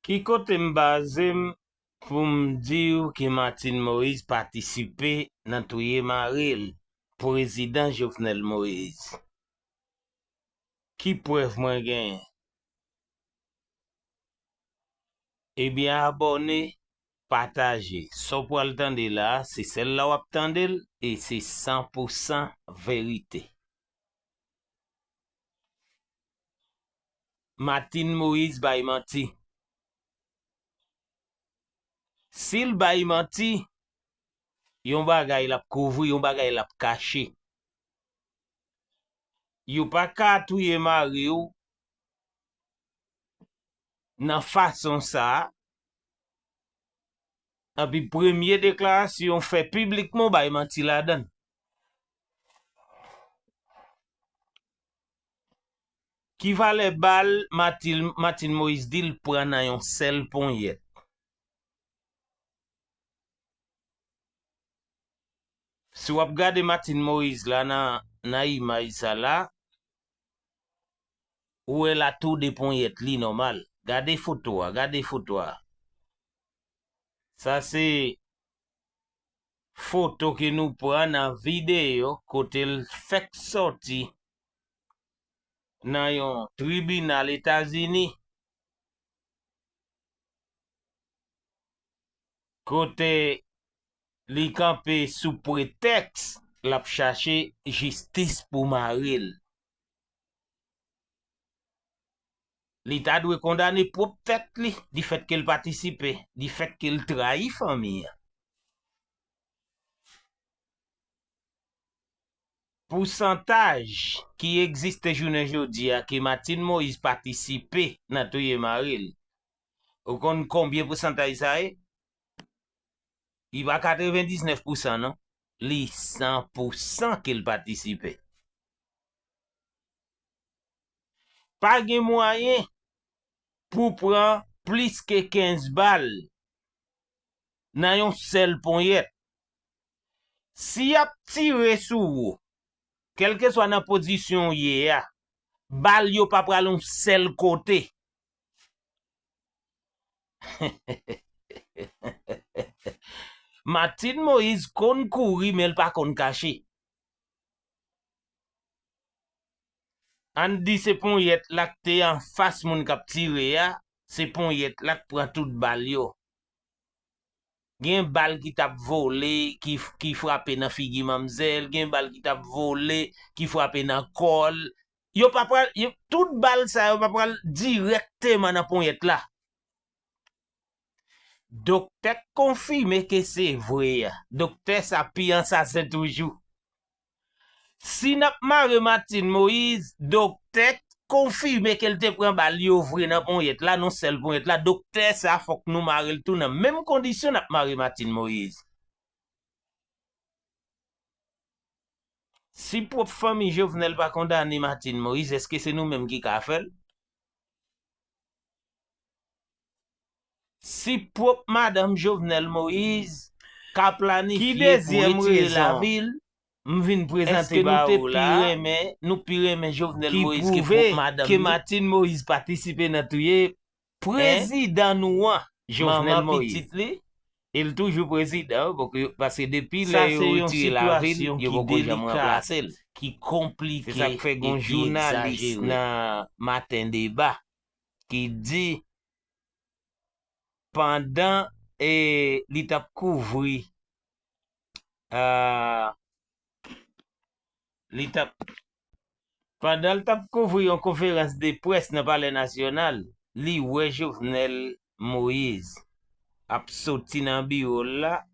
Ki kote m'bazem pou m'dir que Martin Moïse participe nan touye Maril, président Jovenel Moïse. Ki preuve mwen gen? Ebyen abonne, partage. So pou al tande la, c'est celle la wap tandel, et c'est 100% vérité. Martin Moïse bay manti. S'il bay manti, yon bagay lap kouvri, yon bagay lap caché. Yon pa ka touye Mario nan façon ça. Api premier déclaration fait publiquement bay manti la dan. Ki vale bal Martin Moïse dil pran nan yon sel pon yet. Si wap gade Martin Moïse la nan imaj sa la, ou e la tou de pon yet li normal. Gade photo a, gade photo a. Ça c'est photo que nous pran nan vidéo kote l fek sorti nan yon tribunal États-Unis. Kote li kampe sous prétexte lap chache justice pou Maril. Li ta dwe condamné pour tête li, di fait qu'elle participe, di fait qu'elle trahi famille. Pourcentage qui existe journée jodi a que Martin Moïse participe nan touye Maril. Ou kon combien pourcentage ça est? Il va 99%, non? Li 100% qu'il participe. Pas gen moyen pour prendre plus que 15 balles nan yon sel pon yet. Si ap tire sou ou, quel que soit nan position ye a, bal yo pa pral yon sel kote. Martin Moïse kon kouri mais pas kon caché. An di se pon yet lak te en face moun kap tire ya, se pon yet lak pran tout bal yo. Gen bal ki tap volé, ki frappe nan figi mamzel, gen bal ki tap volé, ki frappe nan kol. Yo pa pral, tout bal sa yo pa pral directement nan pon yet la. Docteur confirme que c'est vrai. Docteur sa pian sa c'est toujours. Si n'a mare Martin Moïse, docteur confirme qu'elle te prend bal yo vrai nan pon yet la, non sel pon yet la, docteur sa fok nou mare l tout nan même condition n'a mare Martin Moïse. Si pour famille Jovenel pas condamné Martin Moïse, est-ce que c'est nous même qui ka fait? Si pour Madame Jovenel Moïse ka planifié pour retirer la ville, m'vin présenter ba ou la, nous pire mais Jovenel Moïse qui prouve Madame que Martin Moïse participe dans touye président nous Jovenel Moïse. Il toujours président parce que depuis là il retire la ville, il va jamais remplacer qui compliqué. C'est ça que fait un journaliste dans Matin Débat qui dit pendant l'étape couvri pendant l'étape couvri en conférence de presse dans le palais national, li wè Jovenel Moïse ap soti nan bureau la,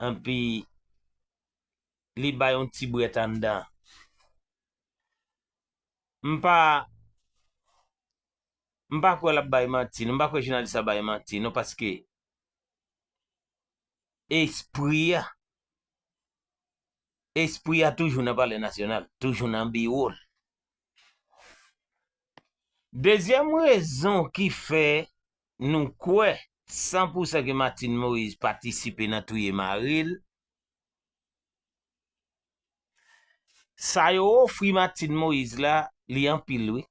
et puis li bay un ti bret an dan. M'pa kwa la bay manti, m'pa kwa journaliste a bay manti, non parce que esprit a toujours dans le palais national, toujours dans bureau. Deuxième raison qui fait nous quoi 100% que Martin Moïse participe dans touye Maril, ça yo offri Martin Moïse là, li en pile oui.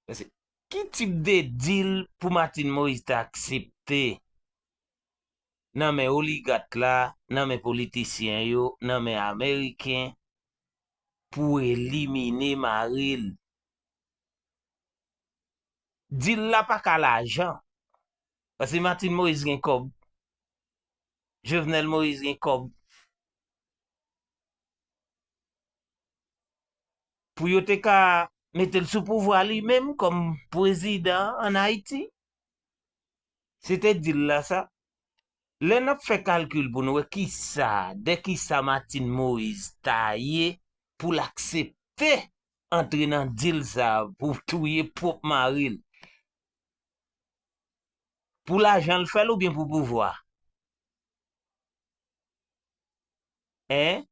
Parce que Qui type de deal pour Martin Moïse t'a accepté? Nan men oligat la, nan men politisyen yo, nan men Ameriken, pour éliminer Maril. Deal la pas qu'à l'argent. Parce que Martin Moïse gen kob. Jovenel Moïse gen kob. Pour yo te ka mettre sous pouvoir lui-même comme président en Haïti. C'était deal là ça. Là n'a fait calcul pour nous qui ça, dès qui ça Martin Moïse taillé pour l'accepter entrer dans deal ça pour tuer propre Maril. Pour l'argent le fait ou bien pour pouvoir? Hein?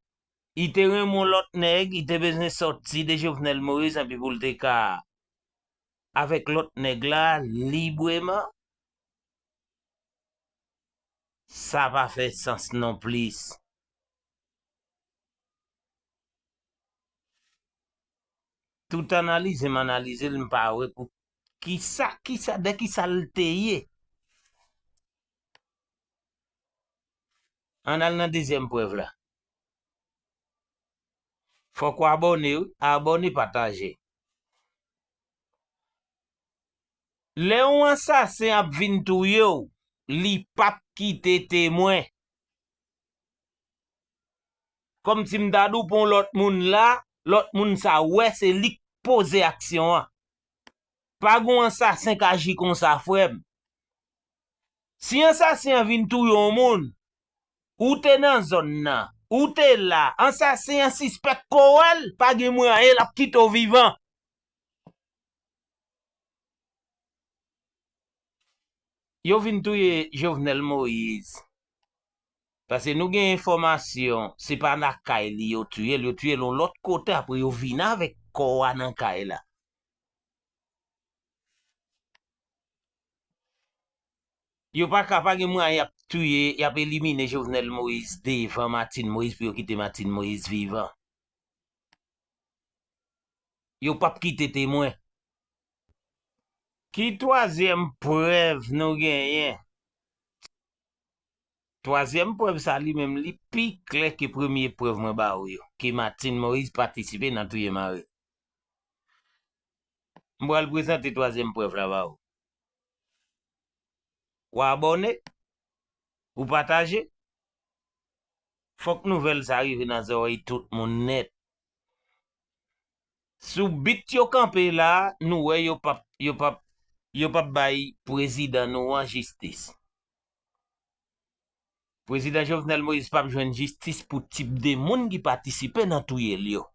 Il te remon l'autre nèg, il te besoin sortir de Jovenel Moïse et puis pour le ka avec l'autre nèg là librement. Ça va faire sens non plus. Tout analyse m'analyser le pas pour qui ça dès qui ça le teye. On a la deuxième preuve là. Faut qu'on abonner, partager. Léon assassin ap vin tou yo, li pap kite témoin. Comme si m'dadou pon l'autre moun là, l'autre moun sa ouais c'est li pose action. Pas gon assassin ka agi comme ça frère. Si assassin vin tou yo moun, ou te nan zone nan, ou te là, assassin suspect kowel, pas gen moyen la kite au vivant. Yo vin touye Jovenel Moïse. Parce que nous avons information, c'est pas na kay li yo tuye l'autre côté après yo vin avec kowa nan kay la. Yo pas capable de moyen y a tuye, y a éliminer Jovenel Moïse devant Martin Moïse pour quitter Martin Moïse vivant. Yo pas quitter témoin. Qui troisième preuve nous gagnons? Troisième preuve, ça lui-même, li pi clair que premier preuve moi ba yo, que Martin Moïse participé dans tout mari. M'wa le présenter troisième preuve là ba. Ou abonner, ou partager. Faut que nouvelles arrivent dans oreilles tout monde net. Sous bit yo campé là, nous yo pas bay président nous en justice. Président Jovenel Moïse pas joindre justice pour type de monde qui participe dans tout yo.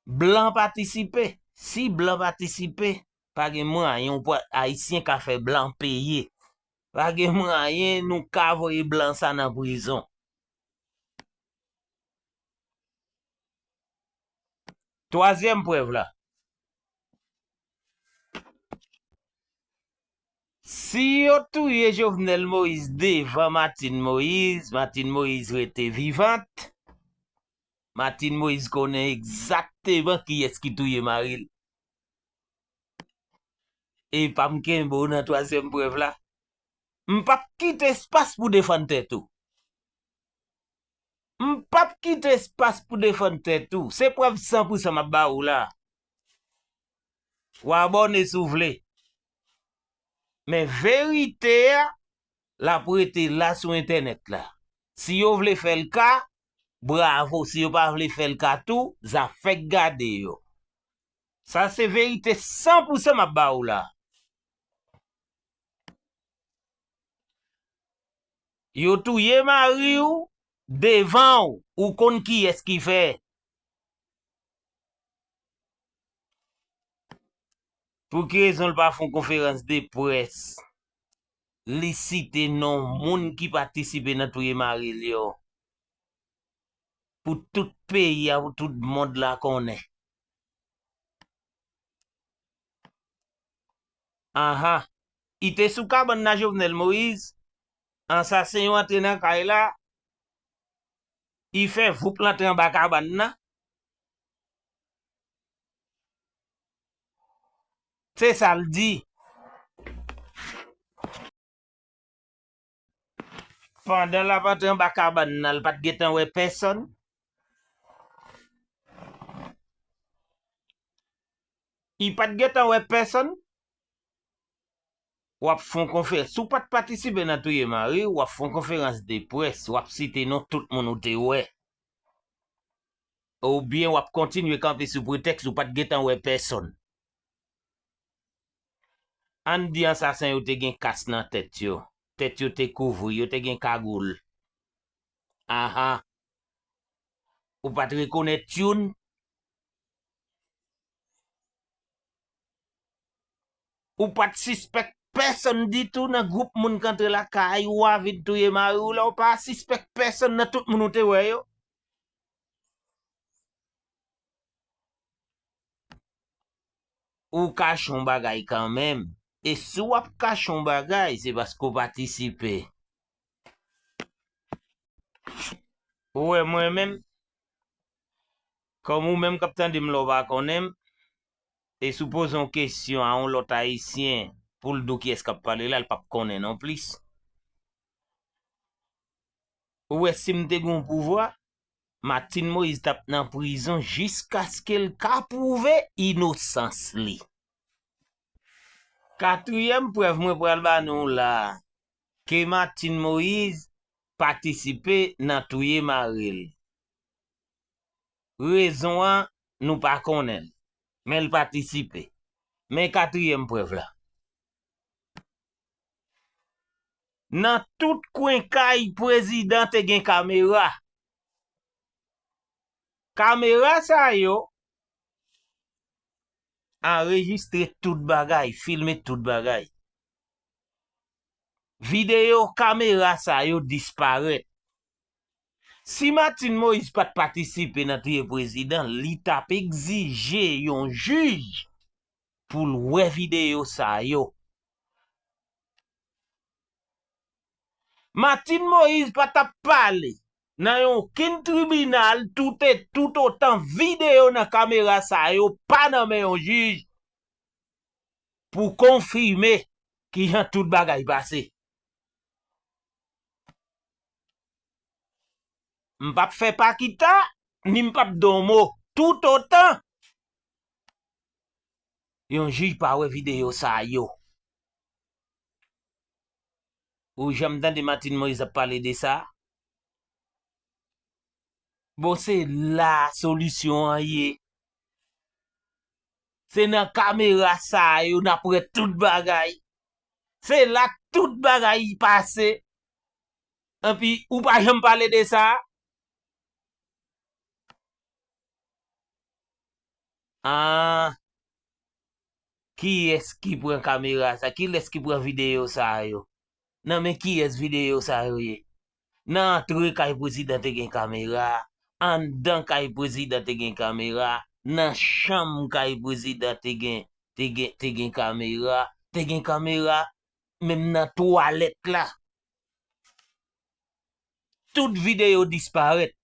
Blanc participer, si blanc participer, pas gen moyen pour haïtien qui fait blanc payer. Pas gen moyen nous ka voyer blanc ça dans prison. Troisième preuve là. Si yo touye Jovenel Moïse devant Martin Moïse était vivante. Martin Moïse connaît exactement qui est-ce qui touye Maril. Et pas m'kembo dans troisième preuve là. M'pap quitte espace pour défendre tout. M'pap quitte espace pour défendre tout. C'est preuve 100% ma ba ou là. Ou abonne souvle. Mais vérité la prêter là sur internet là. Si vous voulez faire le cas, bravo. Si vous pas voulez faire le cas tout, ça fait garder yo. Ça c'est vérité 100% ma ba ou là. Yo touye mari ou devant ou kon qui est-ce qui fait. Pour qui raison pas font conférence de presse? Li cite non moun qui participe dans touye mari yo. Pour tout pays, pour tout monde là connaît. Aha. Il était sous cabane na Jovenel Moïse. Assassin yo entre dans kay la. Il fait vous planter en bas cabane na. C'est ça le dit. Pendant la patron bas cabane, n'a pas de guetan ouais personne. Il pas de guetan ouais personne. Ou font conférence. Si ou pas participer dans tout mari, ou font conférence de presse, ou citer non tout le monde te ouais. Ou bien ou continuer camper sous prétexte ou pas de guetan ouais personne. An di assassin yo te gen kas nan tête yo. Tête yo te couvri, yo te gen cagoule. Aha. Ou pas te reconnaître youn. Ou pas te suspect personne dit tout dans groupe moun kantre la kay ou avid touye mari ou la ou pas suspect personne dans tout moun te wè yo. Ou cachon bagay quand même. Et si ou ap cachon bagay, c'est parce qu'on participe. Ouais, moi-même, comme ou même capitaine de m'lova konem, et supposons question à un lot haïtien pour le do qui est cap parler là, le pape connaît non plus. Ou est si m'te gon pouvoir, Martin Moïse tape dans prison jusqu'à ce qu'elle ka prouve innocence li. Quatrième preuve moi pour ba nou là que Martin Moïse participer dans touye Maril. Raison an, nous pas connaît, mais il participe. Mais quatrième preuve là. Dans tout coin kay président te gen caméra. Caméra ça yo enregistre tout bagay, filmer tout bagay. Vidéo caméra ça yo disparaît. Si Martin Moïse pas participer dans le président, li tap exige yon juge pour le vidéo ça yo. Martin Moïse pas tap parler dans yon tribunal tout autant vidéo dans caméra ça yo pas nan men yon juge pour confirmer qui y a tout bagay passé. M'pap fait pas kita, ni m'pap domo, tout autant. Yon juge pa wè vidéo sa yo. Ou j'aime de Martin Moïse a parler de ça. Bon, c'est la solution yé. C'est dans caméra ça yo n'après tout bagay. C'est là tout bagay passé. Et puis ou pas j'aime parler de ça. Ah, qui est-ce qui prend caméra ça? Qui est-ce qui prend vidéo ça yo? Non mais qui est vidéo ça yo yé? Nan tre kay président te gen caméra, en dan kay président te gen caméra, nan chambre kay président te gen caméra, même nan toilette là. Toute vidéo disparaît.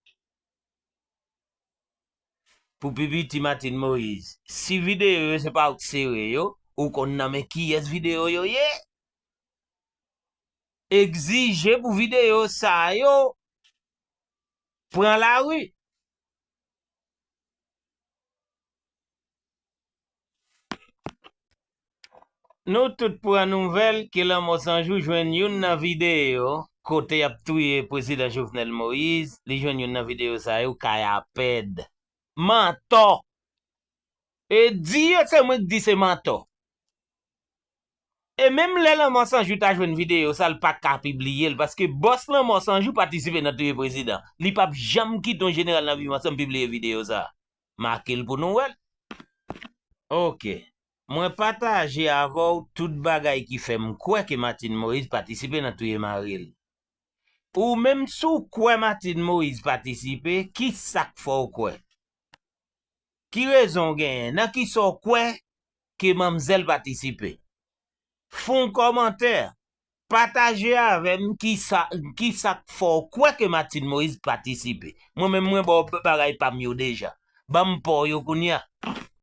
Pour Pipiti Martin Moïse. Si vidéo c'est pas sérieux ou qu'on nan qui est vidéo yo yé? Exige pour vidéo ça yo prend la rue. Nous tout pour une nouvelle que l'homme Sanjou joigne une vidéo côté ap touye président Jovenel Moïse, li joigne une vidéo ça yo kaya ped. Menton. Et dit c'est moi qui dis c'est menton. Et même l'homme Sanjou ta joine vidéo ça le pas ka publier parce que boss l'homme Sanjou participer dans touye président. Li pas jamais quitte ton général dans vie ensemble publier vidéo ça. Marquez pour nous. OK. Moi partage avant tout bagay qui fait m'kwe que Martin Moïse participe dans touye Maril. Ou même sous quoi Martin Moïse participe, qui sak fò quoi? Qui raison gen? Nan qui so quoi que Mamzelle participe? Font commentaire. Partagez avec qui sak fò quoi que Martin Moïse participe. Moi même moi bon bagay pa mieux déjà. Bam po yo kounya.